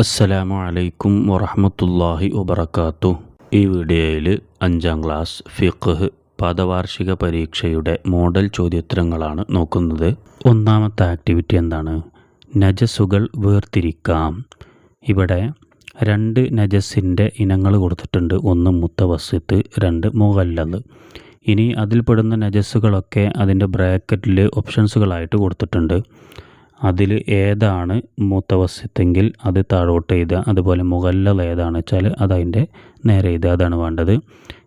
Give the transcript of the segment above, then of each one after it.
അസ്സലാമു അലൈക്കും വറഹ്മത്തുള്ളാഹി വബറകാതുഹു. ഈ വീഡിയോയിൽ 5ാം ക്ലാസ് ഫിഖ്ഹ് പാദവാർഷിക പരീക്ഷയുടെ മോഡൽ ചോദ്യോത്തരങ്ങളാണ് നോക്കുന്നത്. ഒന്നാമത്തെ ആക്ടിവിറ്റി എന്താണ്? നജസുകൾ വേർതിരിക്കാം. ഇവിടെ 2 നജസിൻ്റെ ഇനങ്ങൾ കൊടുത്തിട്ടുണ്ട്. ഒന്ന് മുത്തവസ്സിത്ത്, 2 മുഗല്ലദ്. ഇനി അതിൽപ്പെടുന്ന നജസുകളൊക്കെ അതിൻ്റെ ബ്രാക്കറ്റിൽ ഓപ്ഷൻസുകളായിട്ട് കൊടുത്തിട്ടുണ്ട്. അതിൽ ഏതാണ് മുത്തവസ്സിത്തെങ്കിൽ അത് താഴോട്ട് എഴുതുക. അതുപോലെ മുഗല്ലദ് ഏതാണെന്ന് വെച്ചാൽ അതതിൻ്റെ നേരെ എഴുതുക. അതാണ് വേണ്ടത്.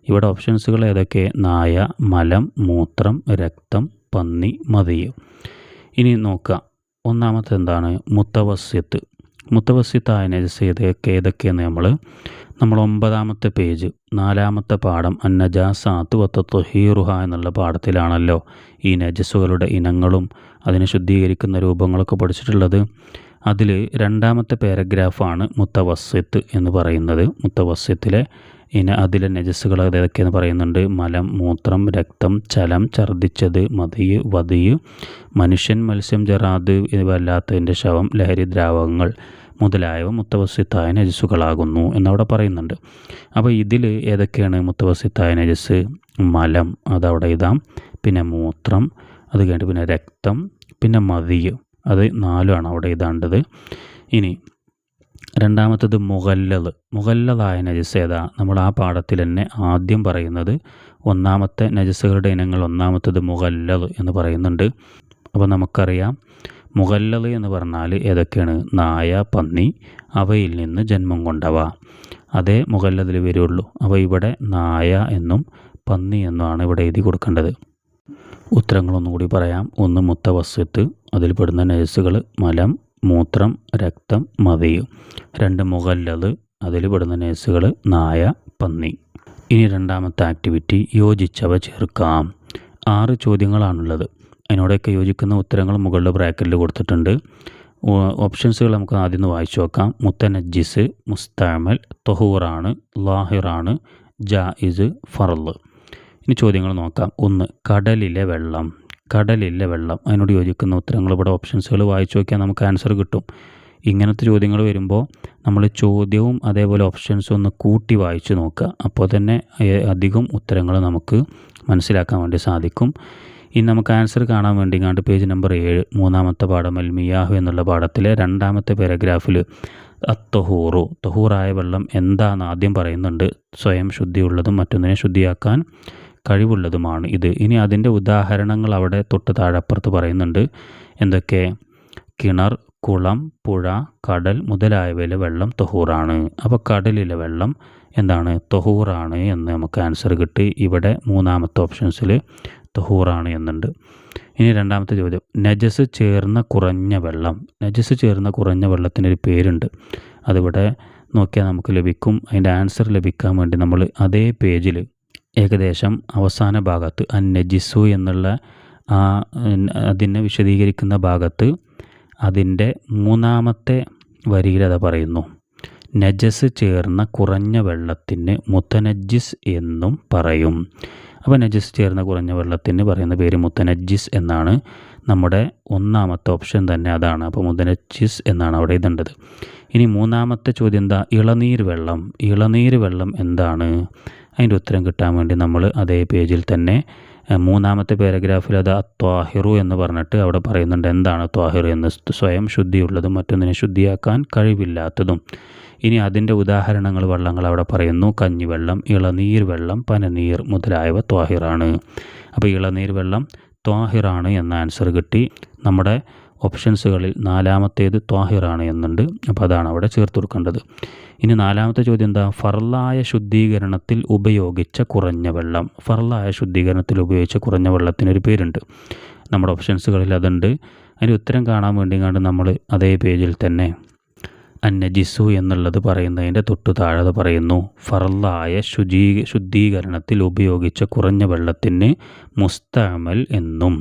ഇവിടെ ഓപ്ഷൻസുകൾ ഏതൊക്കെ? നായ, മലം, മൂത്രം, രക്തം, പന്നി, മതിയ്. ഇനി നോക്കുക, ഒന്നാമത്തെ എന്താണ്? മുത്തവസ്സിത്ത്. മുത്തവസ്സിത്തായ നജസ് ഏതൊക്കെയെന്ന് നമ്മൾ 9ാമത്തെ പേജ് 4ാമത്തെ പാഠം അന്നജാസാത്ത് വത്തത്വഹീറുഹ എന്നുള്ള പാഠത്തിലാണല്ലോ ഈ നജസുകളുടെ ഇനങ്ങളും അതിനെ ശുദ്ധീകരിക്കുന്ന രൂപങ്ങളൊക്കെ പഠിച്ചിട്ടുള്ളത്. അതിൽ 2ാമത്തെ പാരഗ്രാഫാണ് മുത്തവസ്സിത്ത് എന്ന് പറയുന്നത്. മുത്തവസ്സിത്തിലെ അതിലെ നജസുകൾ ഏതൊക്കെയെന്ന് പറയുന്നുണ്ട്. മലം, മൂത്രം, രക്തം, ചലം, ഛർദ്ദിച്ചത്, മതിയ്, വതിയ്, മനുഷ്യൻ, മത്സ്യം, ജറാദ് എന്നിവയല്ലാത്തതിൻ്റെ ശവം, ലഹരി ദ്രാവകങ്ങൾ മുതലായവ മുത്തവസ്സിത്തായ നജസുകളാകുന്നു എന്നവിടെ പറയുന്നുണ്ട്. അപ്പോൾ ഇതിൽ ഏതൊക്കെയാണ് മുത്തവസ്സിത്തായ നജസ്? മലം, അതവിടെ എഴുതാം. പിന്നെ മൂത്രം, അത് കഴിഞ്ഞിട്ട് പിന്നെ രക്തം, പിന്നെ മതിയ്, അത് 4ആണ് അവിടെ എഴുതാണ്ടത്. ഇനി 2ാമത്തത് മുഗല്ലദ്. മുഗല്ലദായ നജസ് ഏതാ? നമ്മൾ ആ പാഠത്തിൽ തന്നെ ആദ്യം പറയുന്നത് 1ാമത്തെ നജസുകളുടെ ഇനങ്ങൾ 1ാമത്തത് മുഗല്ലദ് എന്ന് പറയുന്നുണ്ട്. അപ്പോൾ നമുക്കറിയാം മുഗല്ലദ് എന്ന് പറഞ്ഞാൽ ഏതൊക്കെയാണ്? നായ, പന്നി, അവയിൽ നിന്ന് ജന്മം കൊണ്ടവ. അതേ മുഗല്ലദിൽ വരുള്ളൂ. അപ്പോൾ ഇവിടെ നായ എന്നും പന്നി എന്നുമാണ് ഇവിടെ എഴുതി കൊടുക്കേണ്ടത്. ഉത്തരങ്ങളൊന്നും കൂടി പറയാം. 1 മുത്തവസ്സിത്ത്, അതിൽപ്പെടുന്ന നജസുകൾ മലം, മൂത്രം, രക്തം, മതിയ്. 2 മുഗല്ലദ്, അതിൽപ്പെടുന്ന നജസുകൾ നായ, പന്നി. ഇനി 2ാമത്തെ ആക്ടിവിറ്റി യോജിച്ചവ ചേർക്കാം. 6 ചോദ്യങ്ങളാണുള്ളത്. അതിനോടൊക്കെ യോജിക്കുന്ന ഉത്തരങ്ങൾ മുകളിൽ ബ്രാക്കറ്റിൽ കൊടുത്തിട്ടുണ്ട്. ഓപ്ഷൻസുകൾ നമുക്ക് ആദ്യം ഒന്ന് വായിച്ചു നോക്കാം. മുത്തനജ്ജിസ്, മുസ്തഅമൽ, തൊഹൂറാണ്, ലാഹിറാണ്, ജായിസ്, ഫർള്. ഇനി ചോദ്യങ്ങൾ നോക്കാം. 1 കടലിലെ വെള്ളം. കടലിലെ വെള്ളം, അതിനോട് യോജിക്കുന്ന ഉത്തരങ്ങൾ ഇവിടെ ഓപ്ഷൻസുകൾ വായിച്ചു നോക്കിയാൽ നമുക്ക് ആൻസർ കിട്ടും. ഇങ്ങനത്തെ ചോദ്യങ്ങൾ വരുമ്പോൾ നമ്മൾ ചോദ്യവും അതേപോലെ ഓപ്ഷൻസും ഒന്ന് കൂട്ടി വായിച്ചു നോക്കുക. അപ്പോൾ തന്നെ അധികം ഉത്തരങ്ങൾ നമുക്ക് മനസ്സിലാക്കാൻ വേണ്ടി സാധിക്കും. ഇനി നമുക്ക് ആൻസർ കാണാൻ വേണ്ടി പേജ് നമ്പർ 7 3ാമത്തെ പാഠം അൽ മിയാഹു എന്നുള്ള പാഠത്തിലെ 2ാമത്തെ പാരഗ്രാഫിൽ അത്തൊഹൂറു, തൊഹൂറായ വെള്ളം എന്താണെന്ന് ആദ്യം പറയുന്നുണ്ട്. സ്വയം ശുദ്ധിയുള്ളതും മറ്റൊന്നിനെ ശുദ്ധിയാക്കാൻ കഴിവുള്ളതുമാണ് ഇത്. ഇനി അതിൻ്റെ ഉദാഹരണങ്ങൾ അവിടെ തൊട്ട് താഴപ്പുറത്ത് പറയുന്നുണ്ട്. എന്തൊക്കെ? കിണർ, കുളം, പുഴ, കടൽ മുതലായവയിലെ വെള്ളം തൊഹൂറാണ്. അപ്പോൾ കടലിലെ വെള്ളം എന്താണ്? തൊഹൂറാണ് എന്ന് നമുക്ക് ആൻസർ കിട്ടി. ഇവിടെ 3ാമത്തെ ഓപ്ഷൻസിൽ തൊഹൂറാണ് എന്നുണ്ട്. ഇനി 2ാമത്തെ ചോദ്യം നജസ് ചേർന്ന കുറഞ്ഞ വെള്ളം. നജസ് ചേർന്ന കുറഞ്ഞ വെള്ളത്തിനൊരു പേരുണ്ട്. അതിവിടെ നോക്കിയാൽ നമുക്ക് ലഭിക്കും. അതിൻ്റെ ആൻസർ ലഭിക്കാൻ വേണ്ടി നമ്മൾ അതേ പേജിൽ ഏകദേശം അവസാന ഭാഗത്ത് അന്നജിസു എന്നുള്ള അതിനെ വിശദീകരിക്കുന്ന ഭാഗത്ത് അതിൻ്റെ 3ാമത്തെ വരിയിൽ അത് പറയുന്നു. നജസ് ചേർന്ന കുറഞ്ഞ വെള്ളത്തിന് മുത്തനജ്ജിസ് എന്നും പറയും. അപ്പോൾ നജസ് ചേർന്ന കുറഞ്ഞ വെള്ളത്തിന് പറയുന്ന പേര് മുത്തനജ്ജിസ് എന്നാണ്. നമ്മുടെ 1ാമത്തെ ഓപ്ഷൻ തന്നെ അതാണ്. അപ്പോൾ മുത്തനജ്ജിസ് എന്നാണ് അവിടെ എഴുതേണ്ടത്. ഇനി 3ാമത്തെ ചോദ്യം എന്താ? ഇളനീർ വെള്ളം. ഇളനീർ വെള്ളം എന്താണ്? അതിൻ്റെ ഉത്തരം കിട്ടാൻ വേണ്ടി നമ്മൾ അതേ പേജിൽ തന്നെ 3ാമത്തെ പാരഗ്രാഫിൽ അത് ത്വാഹിറു എന്ന് പറഞ്ഞിട്ട് അവിടെ പറയുന്നുണ്ട്. എന്താണ് ത്വാഹിർ എന്ന്? സ്വയം ശുദ്ധിയുള്ളതും മറ്റൊന്നിനെ ശുദ്ധിയാക്കാൻ കഴിവില്ലാത്തതും. ഇനി അതിൻ്റെ ഉദാഹരണങ്ങൾ വെള്ളങ്ങൾ അവിടെ പറയുന്നു. കഞ്ഞിവെള്ളം, ഇളനീർ വെള്ളം, പനനീർ മുതലായവ ത്വാഹിറാണ്. അപ്പോൾ ഇളനീർ വെള്ളം ത്വാഹിറാണ് എന്ന ആൻസർ കിട്ടി. നമ്മുടെ ഓപ്ഷൻസുകളിൽ 4ാമത്തേത് ത്വാഹിറാണ് എന്നുണ്ട്. അപ്പോൾ അതാണ് അവിടെ ചേർത്ത് കൊടുക്കേണ്ടത്. ഇനി 4ാമത്തെ ചോദ്യം എന്താ? ഫർളായ ശുദ്ധീകരണത്തിൽ ഉപയോഗിച്ച കുറഞ്ഞ വെള്ളം. ഫർളായ ശുദ്ധീകരണത്തിൽ ഉപയോഗിച്ച കുറഞ്ഞ വെള്ളത്തിനൊരു പേരുണ്ട്. നമ്മുടെ ഓപ്ഷൻസുകളിൽ അതുണ്ട്. അതിൻ്റെ ഉത്തരം കാണാൻ വേണ്ടി നമ്മൾ അതേ പേജിൽ തന്നെ അന്നജിസു എന്നുള്ളത് പറയുന്നതിൻ്റെ തൊട്ടു താഴെ പറയുന്നു ഫർളായ ശുദ്ധീകരണത്തിൽ ഉപയോഗിച്ച കുറഞ്ഞ വെള്ളത്തിന് മുസ്തഅമൽ എന്നും.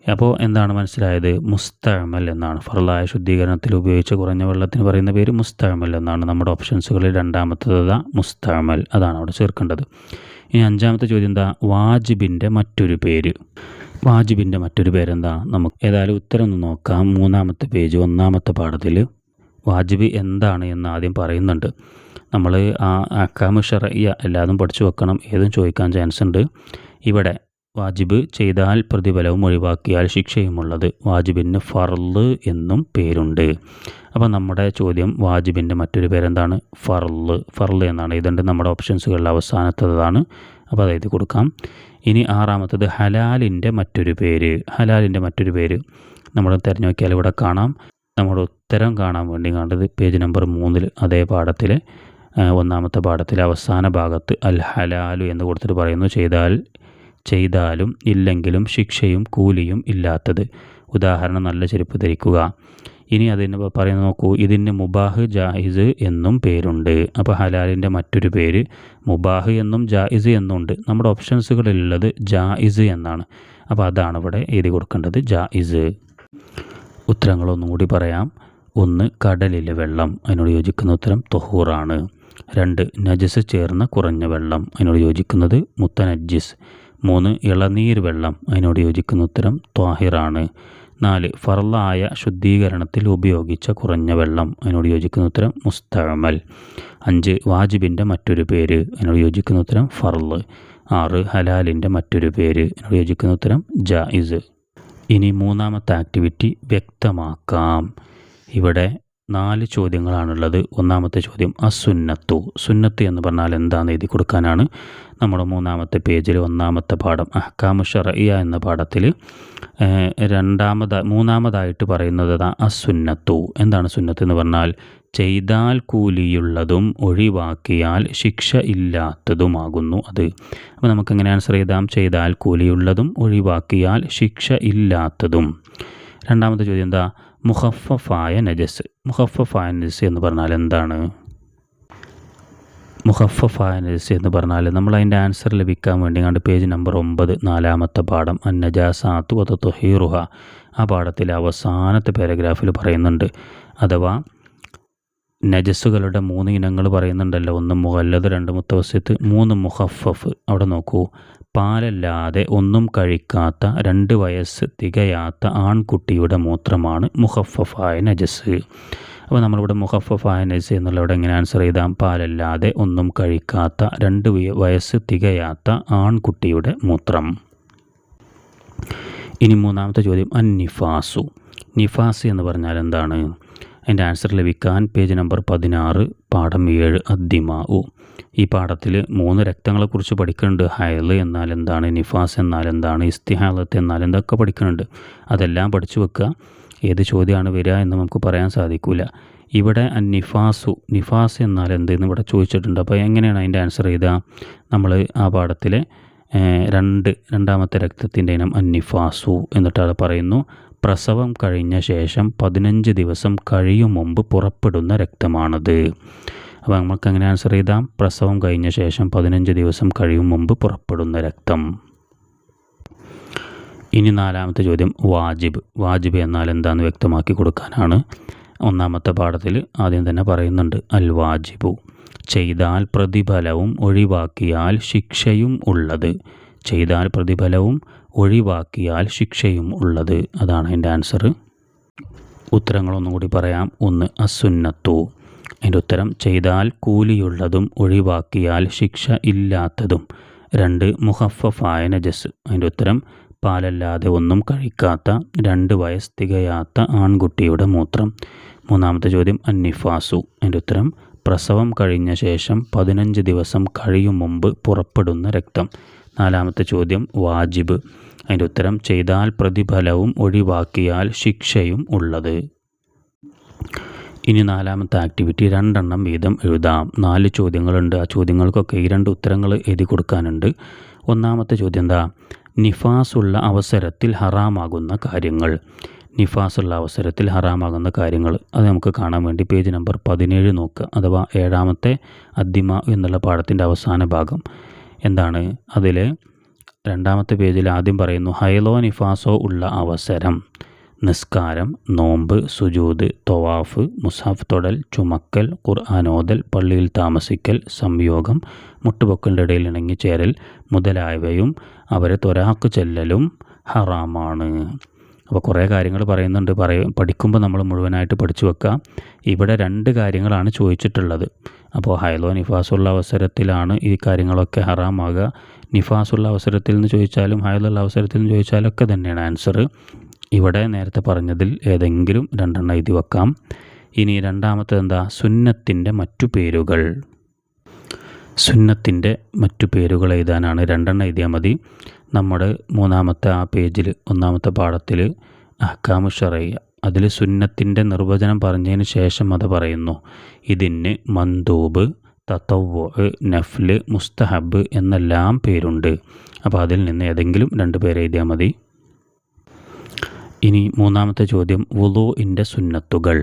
അപ്പോൾ എന്താണ് മനസ്സിലായത്? മുസ്തഅമൽ എന്നാണ്. ഫർളായ ശുദ്ധീകരണത്തിൽ ഉപയോഗിച്ച കുറഞ്ഞ വെള്ളത്തിന് പറയുന്ന പേര് മുസ്തഅമൽ എന്നാണ്. നമ്മുടെ ഓപ്ഷൻസുകളിൽ 2ാമത്തേത് മുസ്തഅമൽ, അതാണ് അവിടെ ചേർക്കേണ്ടത്. ഇനി 5ാമത്തെ ചോദ്യം എന്താ? വാജിബിൻ്റെ മറ്റൊരു പേര്. വാജിബിൻ്റെ മറ്റൊരു പേരെന്താ? നമുക്ക് ഏതായാലും ഉത്തരം ഒന്ന് നോക്കാം. 3ാമത്തെ പേജ് 1ാമത്തെ പാഠത്തിൽ വാജിബ് എന്താണ് എന്ന് ആദ്യം പറയുന്നുണ്ട്. നമ്മൾ ആ അഹ്കാമു ശർഇയ്യ എല്ലാതും പഠിച്ചു വെക്കണം, ഏതും ചോദിക്കാൻ ചാൻസ് ഉണ്ട്. ഇവിടെ വാജിബ് ചെയ്താൽ പ്രതിഫലവും ഒഴിവാക്കിയാൽ ശിക്ഷയുമുള്ളത്. വാജിബിന് ഫർള് എന്നും പേരുണ്ട്. അപ്പോൾ നമ്മുടെ ചോദ്യം വാജിബിൻ്റെ മറ്റൊരു പേരെന്താണ്? ഫർള് എന്നാണ് എഴുതേണ്ടത്. നമ്മുടെ ഓപ്ഷൻസുകളിൽ അവസാനത്തതാണ്, അപ്പോൾ അത് എഴുതി കൊടുക്കാം. ഇനി ആറാമത്തത് ഹലാലിൻ്റെ മറ്റൊരു പേര് നമ്മൾ തിരഞ്ഞു നോക്കിയാൽ ഇവിടെ കാണാം. നമ്മുടെ ഉത്തരം കാണാൻ വേണ്ടി കണ്ടത് പേജ് നമ്പർ 3 അതേ പാഠത്തിലെ ഒന്നാമത്തെ പാഠത്തിലെ അവസാന ഭാഗത്ത് അൽ ഹലാലു എന്ന് കൊടുത്തിട്ട് പറയുന്നു, ചെയ്താലും ഇല്ലെങ്കിലും ശിക്ഷയും കൂലിയും ഇല്ലാത്തത്. ഉദാഹരണം നല്ല ചെരുപ്പ് ധരിക്കുക. ഇനി അതിന് പറയുന്നത് നോക്കൂ, ഇതിന് മുബാഹ് ജായിസ് എന്നും പേരുണ്ട്. അപ്പോൾ ഹലാലിൻ്റെ മറ്റൊരു പേര് മുബാഹ് എന്നും ജായിസ് എന്നുണ്ട്. നമ്മുടെ ഓപ്ഷൻസുകളിലുള്ളത് ജായിസ് എന്നാണ്. അപ്പോൾ അതാണ് ഇവിടെ എഴുതി കൊടുക്കേണ്ടത്, ജായിസ്. ഉത്തരങ്ങളൊന്നും കൂടി പറയാം. 1 കടലിലെ വെള്ളം, അതിനോട് യോജിക്കുന്ന ഉത്തരം തൊഹൂറാണ്. 2 നജസ് ചേർന്ന കുറഞ്ഞ വെള്ളം, അതിനോട് യോജിക്കുന്നത് മുത്തനജ്ജിസ്. 3 ഇളനീർ വെള്ളം, അതിനോട് യോജിക്കുന്ന ഉത്തരം ത്വാഹിറാണ്. 4 ഫർളായ ശുദ്ധീകരണത്തിൽ ഉപയോഗിച്ച കുറഞ്ഞ വെള്ളം, അതിനോട് യോജിക്കുന്ന ഉത്തരം മുസ്തഅമൽ. 5 വാജിബിൻ്റെ മറ്റൊരു പേര്, അതിനോട് യോജിക്കുന്ന ഉത്തരം ഫർള്. 6 ഹലാലിൻ്റെ മറ്റൊരു പേര്, അതിനോട് യോജിക്കുന്ന ഉത്തരം ജായിസ്. ഇനി മൂന്നാമത്തെ ആക്ടിവിറ്റി വ്യക്തമാക്കാം. ഇവിടെ 4 ചോദ്യങ്ങളാണുള്ളത്. ഒന്നാമത്തെ ചോദ്യം സുന്നത്ത് എന്ന് പറഞ്ഞാൽ എന്താണെന്ന് എഴുതി കൊടുക്കാനാണ്. നമ്മുടെ മൂന്നാമത്തെ പേജിൽ ഒന്നാമത്തെ പാഠം അഹ്കാമു ശർഇയ്യ എന്ന പാഠത്തിൽ മൂന്നാമതായിട്ട് പറയുന്നത് അസുന്നത്തു. എന്താണ് സുന്നത്ത് എന്ന് പറഞ്ഞാൽ ചെയ്താൽ കൂലിയുള്ളതും ഒഴിവാക്കിയാൽ ശിക്ഷ ഇല്ലാത്തതുമാകുന്നു അത്. അപ്പോൾ നമുക്കെങ്ങനെ ആൻസർ ചെയ്താം? ചെയ്താൽ കൂലിയുള്ളതും ഒഴിവാക്കിയാൽ ശിക്ഷ ഇല്ലാത്തതും. രണ്ടാമത്തെ ചോദ്യം എന്താ? മുഖഫഫായ നജസ് എന്ന് പറഞ്ഞാൽ എന്താണ്? മുഖഫഫായ നജസ് എന്ന് പറഞ്ഞാൽ നമ്മൾ അതിൻ്റെ ആൻസർ ലഭിക്കാൻ വേണ്ടി കണ്ട് പേജ് നമ്പർ 9 നാലാമത്തെ പാഠം അന്നജാസാത്തു വ തത്വഹീറുഹ, ആ പാഠത്തിലെ അവസാനത്തെ പാരഗ്രാഫിൽ പറയുന്നുണ്ട്. അഥവാ നജസ്സുകളുടെ 3 ഇനങ്ങൾ പറയുന്നുണ്ടല്ലോ. 1 മുഗല്ലദ്, 2 മുത്തവസ്സിത്ത്, 3 മുഖഫഫ്. അവിടെ നോക്കൂ, പാലല്ലാതെ ഒന്നും കഴിക്കാത്ത 2 വയസ്സ് തികയാത്ത ആൺകുട്ടിയുടെ മൂത്രമാണ് മുഖഫഫായ നജസ്. അപ്പോൾ നമ്മളിവിടെ മുഖഫഫായ നജസ് എന്നുള്ളവിടെ എങ്ങനെ ആൻസർ ചെയ്താൽ പാലല്ലാതെ ഒന്നും കഴിക്കാത്ത 2 വയസ്സ് തികയാത്ത ആൺകുട്ടിയുടെ മൂത്രം. ഇനി മൂന്നാമത്തെ ചോദ്യം നിഫാസ് എന്ന് പറഞ്ഞാൽ എന്താണ്? അതിൻ്റെ ആൻസർ ലഭിക്കാൻ പേജ് നമ്പർ 16 പാഠം 7 അദ്ദിമാഉ. ഈ പാഠത്തിൽ 3 രക്തങ്ങളെക്കുറിച്ച് പഠിക്കുന്നുണ്ട്. ഹൈള് എന്നാൽ എന്താണ്, നിഫാസ് എന്നാൽ എന്താണ്, ഇസ്തിഹാലത്ത് എന്നാൽ എന്തൊക്കെ പഠിക്കുന്നുണ്ട്. അതെല്ലാം പഠിച്ചു വെക്കുക. ഏത് ചോദ്യമാണ് വരിക എന്ന് നമുക്ക് പറയാൻ സാധിക്കില്ല. ഇവിടെ നിഫാസ് എന്നാൽ എന്തെന്ന് ഇവിടെ ചോദിച്ചിട്ടുണ്ട്. അപ്പോൾ എങ്ങനെയാണ് അതിൻ്റെ ആൻസർ ചെയ്താൽ? നമ്മൾ ആ പാഠത്തിലെ രണ്ടാമത്തെ രക്തത്തിൻ്റെ ഇനം അന്നിഫാസു എന്നിട്ട് പറയുന്നു, പ്രസവം കഴിഞ്ഞ ശേഷം 15 ദിവസം കഴിയും മുമ്പ് പുറപ്പെടുന്ന രക്തമാണത്. അപ്പോൾ നമുക്ക് അങ്ങനെ ആൻസർ ചെയ്താൽ പ്രസവം കഴിഞ്ഞ ശേഷം 15 ദിവസം കഴിയും മുമ്പ് പുറപ്പെടുന്ന രക്തം. ഇനി നാലാമത്തെ ചോദ്യം വാജിബ് എന്നാൽ എന്താണെന്ന് വ്യക്തമാക്കി കൊടുക്കാനാണ്. ഒന്നാമത്തെ പാഠത്തിൽ ആദ്യം തന്നെ പറയുന്നുണ്ട് അൽ വാജിബു, ചെയ്താൽ പ്രതിഫലവും ഒഴിവാക്കിയാൽ ശിക്ഷയും ഉള്ളത്. ചെയ്താൽ പ്രതിഫലവും ഒഴിവാക്കിയാൽ ശിക്ഷയും ഉള്ളത്, അതാണ് അതിൻ്റെ ആൻസർ. ഉത്തരങ്ങളൊന്നും കൂടി പറയാം. 1 അസുന്നത്തു, അതിൻ്റെ ഉത്തരം ചെയ്താൽ കൂലിയുള്ളതും ഒഴിവാക്കിയാൽ ശിക്ഷ ഇല്ലാത്തതും. 2 മുഖഫഫായ നജസ്, അതിൻ്റെ ഉത്തരം പാലല്ലാതെ ഒന്നും കഴിക്കാത്ത 2 വയസ്സ് തികയാത്ത ആൺകുട്ടിയുടെ മൂത്രം. മൂന്നാമത്തെ ചോദ്യം അന്നിഫാസു, അതിൻ്റെ ഉത്തരം പ്രസവം കഴിഞ്ഞ ശേഷം 15 ദിവസം കഴിയും മുമ്പ് പുറപ്പെടുന്ന രക്തം. നാലാമത്തെ ചോദ്യം വാജിബ്, അതിൻ്റെ ഉത്തരം ചെയ്താൽ പ്രതിഫലവും ഒഴിവാക്കിയാൽ ശിക്ഷയും ഉള്ളത്. ഇനി നാലാമത്തെ ആക്ടിവിറ്റി 2 എണ്ണം വീതം എഴുതാം. 4 ചോദ്യങ്ങളുണ്ട്. ആ ചോദ്യങ്ങൾക്കൊക്കെ ഈ 2 ഉത്തരങ്ങൾ എഴുതി കൊടുക്കാനുണ്ട്. ഒന്നാമത്തെ ചോദ്യം എന്താ? നിഫാസുള്ള അവസരത്തിൽ ഹറാമാകുന്ന കാര്യങ്ങൾ. നിഫാസുള്ള അവസരത്തിൽ ഹറാമാകുന്ന കാര്യങ്ങൾ അത് നമുക്ക് കാണാൻ വേണ്ടി പേജ് നമ്പർ 17 നോക്കുക. അഥവാ 7ാമത്തെ അദ്ദിമ എന്നുള്ള പാഠത്തിൻ്റെ അവസാന ഭാഗം എന്താണ്? അതിൽ 2ാമത്തെ പേജിൽ ആദ്യം പറയുന്നു ഹൈലോ നിഫാസോ ഉള്ള അവസരം: നിസ്കാരം, നോമ്പ്, സുജൂദ്, തൊവാഫ്, മുസാഫ് തൊടൽ, ചുമക്കൽ, ഖുർആനോദൽ, പള്ളിയിൽ താമസിക്കൽ, സംയോഗം, മുട്ടുപൊക്കളുടെ ഇടയിൽ ഇണങ്ങിച്ചേരൽ മുതലായവയും അവരെ ത്വരാക്ക് ചെല്ലലും ഹറാമാണ്. അപ്പോൾ കുറേ കാര്യങ്ങൾ പറയുന്നുണ്ട്. പഠിക്കുമ്പോൾ നമ്മൾ മുഴുവനായിട്ട് പഠിച്ചു വെക്കുക. ഇവിടെ 2 കാര്യങ്ങളാണ് ചോദിച്ചിട്ടുള്ളത്. അപ്പോൾ ഹൈലോ നിഫാസുള്ള അവസരത്തിലാണ് ഈ കാര്യങ്ങളൊക്കെ ഹറാമാകുക. നിഫാസുള്ള അവസരത്തിൽ നിന്ന് ചോദിച്ചാലും ഹൈലുള്ള അവസരത്തിൽ നിന്ന് ചോദിച്ചാലും ഒക്കെ തന്നെയാണ് ആൻസർ. ഇവിടെ നേരത്തെ പറഞ്ഞതിൽ ഏതെങ്കിലും 2 എഴുതി വെക്കാം. ഇനി രണ്ടാമത്തെ എന്താ? സുന്നത്തിൻ്റെ മറ്റു പേരുകൾ. സുന്നത്തിൻ്റെ മറ്റു പേരുകൾ എഴുതാനാണ് 2 എഴുതിയാൽ മതി. നമ്മുടെ 3-ാമത്തെ ആ പേജിൽ 1-ാമത്തെ പാഠത്തിൽ അഹ്കാമു ശർഇയ്യ അതിൽ സുന്നത്തിൻ്റെ നിർവചനം പറഞ്ഞതിന് ശേഷം അത് പറയുന്നു. ഇതിന് മന്ദൂബ്, തതവ്വുഅ്, നഫ്ല്, മുസ്തഹബ് എന്നെല്ലാം പേരുണ്ട്. അപ്പോൾ അതിൽ നിന്ന് ഏതെങ്കിലും 2 പേര് എഴുതിയാൽ മതി. ഇനി 3-ാമത്തെ ചോദ്യം വുളൂഇൻ്റെ സുന്നത്തുകൾ.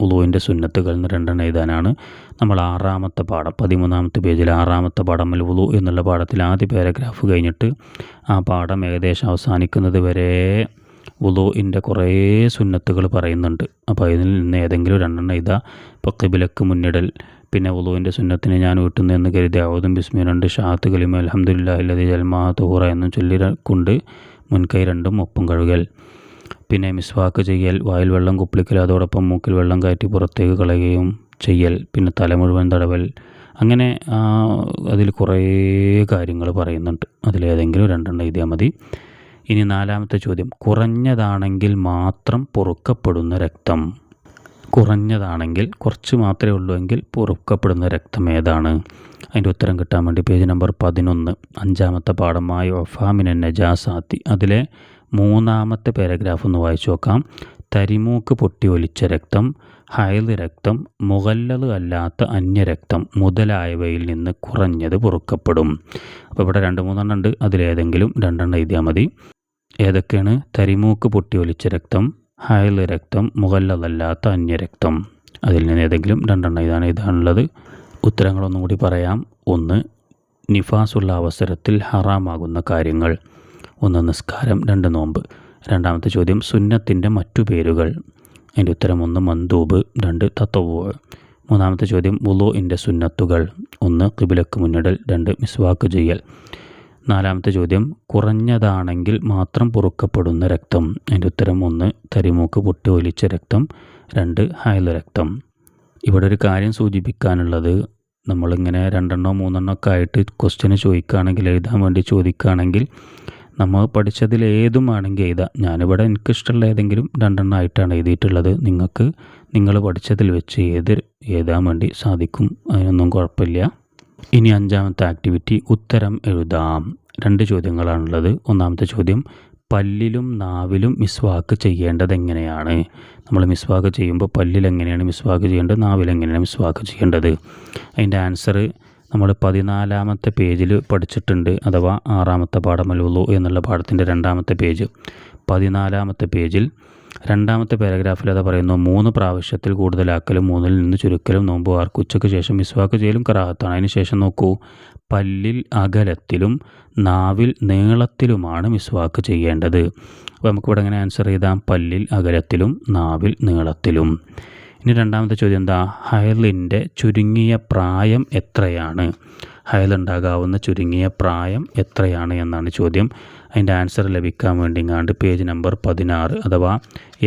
വുളൂഇൻ്റെ സുന്നത്തുകൾ എന്ന് 2 എഴുതാനാണ്. നമ്മൾ 6-ാമത്തെ പാഠം 13-ാമത്തെ പേജിൽ 6-ാമത്തെ പാഠം അൽ വുളൂ എന്നുള്ള പാഠത്തിൽ ആദ്യ പാരഗ്രാഫ് കഴിഞ്ഞിട്ട് ആ പാഠം ഏകദേശം അവസാനിക്കുന്നത് വരെ വുളൂഇൻ്റെ കുറേ സുന്നത്തുകൾ പറയുന്നുണ്ട്. അപ്പോൾ ഇതിൽ നിന്ന് ഏതെങ്കിലും 2 എഴുതുക. ഇപ്പോൾ ഖിബ്ലക്ക് മുന്നിടൽ, പിന്നെ വുളൂഇൻ്റെ സുന്നത്തിനെ ഞാൻ വീട്ടുന്നതെന്ന് കരുതി ഔദും ബിസ്മി 2 ഷഹാദത്ത് കലിമ അൽഹംദുലില്ലാഹി ലദീ ജൽമാ തുഹൂറ എന്നും ചൊല്ലിക്കൊണ്ട് മുൻകൈ 2 ഒപ്പം കഴുകൽ, പിന്നെ മിസ്വാക്ക് ചെയ്യൽ, വായിൽ വെള്ളം കുപ്പിളിക്കൽ, അതോടൊപ്പം മൂക്കിൽ വെള്ളം കയറ്റി പുറത്തേക്ക് കളയുകയും ചെയ്യൽ, പിന്നെ തല മുഴുവൻ തടവൽ, അങ്ങനെ അതിൽ കുറേ കാര്യങ്ങൾ പറയുന്നുണ്ട്. അതിലേതെങ്കിലും 2 എഴുതിയാൽ മതി. ഇനി 4-ാമത്തെ ചോദ്യം കുറഞ്ഞതാണെങ്കിൽ മാത്രം പൊറുക്കപ്പെടുന്ന രക്തം. കുറഞ്ഞതാണെങ്കിൽ, കുറച്ച് മാത്രമേ ഉള്ളൂ എങ്കിൽ പൊറുക്കപ്പെടുന്ന രക്തം ഏതാണ്? അതിൻ്റെ ഉത്തരം കിട്ടാൻ വേണ്ടി പേജ് നമ്പർ 11 5-ാമത്തെ പാഠമായ ഒഫാമിന നജാസാത്തി അതിലെ 3-ാമത്തെ പാരഗ്രാഫ് ഒന്ന് വായിച്ചു നോക്കാം. തരിമൂക്ക് പൊട്ടി ഒലിച്ച രക്തം, ഹൈദ് രക്തം, മുഗല്ലദ് അല്ലാത്ത അന്യരക്തം മുതലായവയിൽ നിന്ന് കുറഞ്ഞത് പൊറുക്കപ്പെടും. അപ്പോൾ ഇവിടെ 2-3 ഉണ്ട്. അതിലേതെങ്കിലും 2 എഴുതിയാൽ മതി. ഏതൊക്കെയാണ്? തരിമൂക്ക് പൊട്ടി ഒലിച്ച രക്തം, ഹൈദ് രക്തം, മുഗല്ലദ് അല്ലാത്ത അന്യരക്തം. അതിൽ നിന്ന് ഏതെങ്കിലും 2 എഴുതാനുള്ളത്. ഉത്തരങ്ങളൊന്നും കൂടി പറയാം. 1 നിഫാസുള്ള അവസരത്തിൽ ഹറാമാകുന്ന കാര്യങ്ങൾ. 1 നിസ്കാരം, 2 നോമ്പ്. 2-ാമത്തെ ചോദ്യം സുന്നത്തിൻ്റെ മറ്റു പേരുകൾ. അതിൻ്റെ ഉത്തരം 1 മന്ദൂബ്, 2 തതവ്വുഅ്. 3-ാമത്തെ ചോദ്യം വുളൂഇൻ്റെ സുന്നത്തുകൾ. 1 ഖിബ്ലക്ക് മുന്നിടൽ, 2 മിസ്വാക്ക് ചെയ്യൽ. 4-ാമത്തെ ചോദ്യം കുറഞ്ഞതാണെങ്കിൽ മാത്രം പൊറുക്കപ്പെടുന്ന രക്തം. അതിൻ്റെ ഉത്തരം 1 തരിമൂക്ക് പൊട്ടി ഒലിച്ച രക്തം, 2 ഹൈദ് രക്തം. ഇവിടെ ഒരു കാര്യം സൂചിപ്പിക്കാനുള്ളത്, നമ്മളിങ്ങനെ 2-3 ഒക്കെ ആയിട്ട് ക്വസ്റ്റ്യന് ചോദിക്കുകയാണെങ്കിൽ, എഴുതാൻ വേണ്ടി ചോദിക്കുകയാണെങ്കിൽ നമ്മൾ പഠിച്ചതിൽ ഏതും ആണെങ്കിൽ എഴുതാം. ഞാനിവിടെ എനിക്കിഷ്ടമുള്ള ഏതെങ്കിലും 2 ആയിട്ടാണ് എഴുതിയിട്ടുള്ളത്. നിങ്ങൾക്ക് നിങ്ങൾ പഠിച്ചതിൽ വെച്ച് എഴുതാൻ വേണ്ടി സാധിക്കും. അതിനൊന്നും കുഴപ്പമില്ല. ഇനി 5-ാമത്തെ ആക്ടിവിറ്റി ഉത്തരം എഴുതാം. 2 ചോദ്യങ്ങളാണുള്ളത്. 1-ാമത്തെ ചോദ്യം പല്ലിലും നാവിലും മിസ്വാക്ക് ചെയ്യേണ്ടത് എങ്ങനെയാണ്? നമ്മൾ മിസ്വാക്ക് ചെയ്യുമ്പോൾ പല്ലിൽ എങ്ങനെയാണ് മിസ്വാക്ക് ചെയ്യേണ്ടത്, നാവിൽ എങ്ങനെയാണ് മിസ്വാക്ക് ചെയ്യേണ്ടത്? അതിൻ്റെ ആൻസർ നമ്മൾ 14-ാമത്തെ പേജിൽ പഠിച്ചിട്ടുണ്ട്. അഥവാ 6-ാമത്തെ പാഠം അൽ വുളൂ എന്നുള്ള പാഠത്തിൻ്റെ 2-ാമത്തെ പേജ് 14-ാമത്തെ പേജിൽ 2-ാമത്തെ പാരഗ്രാഫിൽ അത് പറയുന്നു. 3 പ്രാവശ്യത്തിൽ കൂടുതലാക്കലും 3-ൽ നിന്ന് ചുരുക്കലും നോമ്പ് ആർക്ക് ഉച്ചയ്ക്ക് ശേഷം മിസ്വാക്ക് ചെയ്യലും കറാഹത്താണ്. അതിന് ശേഷം നോക്കൂ, പല്ലിൽ അകലത്തിലും നാവിൽ നീളത്തിലുമാണ് മിസ്വാക്ക് ചെയ്യേണ്ടത്. അപ്പോൾ നമുക്കിവിടെ എങ്ങനെ ആൻസർ ചെയ്താം? പല്ലിൽ അകലത്തിലും നാവിൽ നീളത്തിലും. ഇനി 2-ാമത്തെ ചോദ്യം എന്താ? ഹൈലിൻ്റെ ചുരുങ്ങിയ പ്രായം എത്രയാണ്? ഹൈലുണ്ടാകാവുന്ന ചുരുങ്ങിയ പ്രായം എത്രയാണ് എന്നാണ് ചോദ്യം. അതിൻ്റെ ആൻസർ ലഭിക്കാൻ വേണ്ടിങ്ങാണ്ട് പേജ് നമ്പർ 16 അഥവാ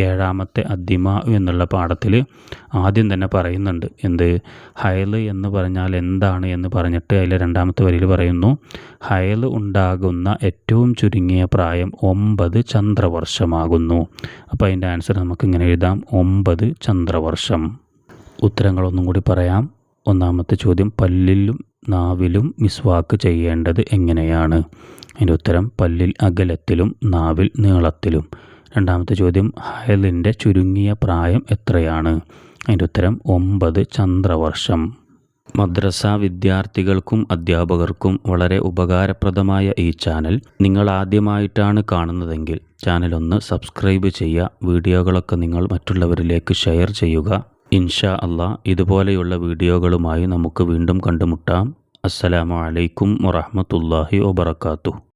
7-ാമത്തെ അദ്ദിമ എന്നുള്ള പാഠത്തിൽ ആദ്യം തന്നെ പറയുന്നുണ്ട്. എന്ത്? ഹൈല് എന്ന് പറഞ്ഞാൽ എന്താണ് എന്ന് പറഞ്ഞിട്ട് അതിൽ 2-ാമത്തെ വരിയിൽ പറയുന്നു, ഹൈല് ഉണ്ടാകുന്ന ഏറ്റവും ചുരുങ്ങിയ പ്രായം 9 ചന്ദ്രവർഷമാകുന്നു. അപ്പോൾ അതിൻ്റെ ആൻസർ നമുക്ക് ഇങ്ങനെ എഴുതാം, 9 ചന്ദ്രവർഷം. ഉത്തരങ്ങളൊന്നും കൂടി പറയാം. 1-ാമത്തെ ചോദ്യം പല്ലിലും നാവിലും മിസ്വാക്ക് ചെയ്യേണ്ടത് എങ്ങനെയാണ്? അതിൻ്റെ ഉത്തരം പല്ലിൽ അകലത്തിലും നാവിൽ നീളത്തിലും. 2-ാമത്തെ ചോദ്യം ഹൈലിൻ്റെ ചുരുങ്ങിയ പ്രായം എത്രയാണ്? അതിൻ്റെ ഉത്തരം 9 ചന്ദ്രവർഷം. മദ്രസ വിദ്യാർത്ഥികൾക്കും അധ്യാപകർക്കും വളരെ ഉപകാരപ്രദമായ ഈ ചാനൽ നിങ്ങൾ ആദ്യമായിട്ടാണ് കാണുന്നതെങ്കിൽ ചാനൽ ഒന്ന് സബ്സ്ക്രൈബ് ചെയ്യുക. വീഡിയോകളൊക്കെ നിങ്ങൾ മറ്റുള്ളവരിലേക്ക് ഷെയർ ചെയ്യുക. ഇൻഷാ അല്ലാ ഇതുപോലെയുള്ള വീഡിയോകളുമായി നമുക്ക് വീണ്ടും കണ്ടുമുട്ടാം. അസ്സലാമു അലൈക്കും വറഹ്മത്തുള്ളാഹി വബറകാതുഹു.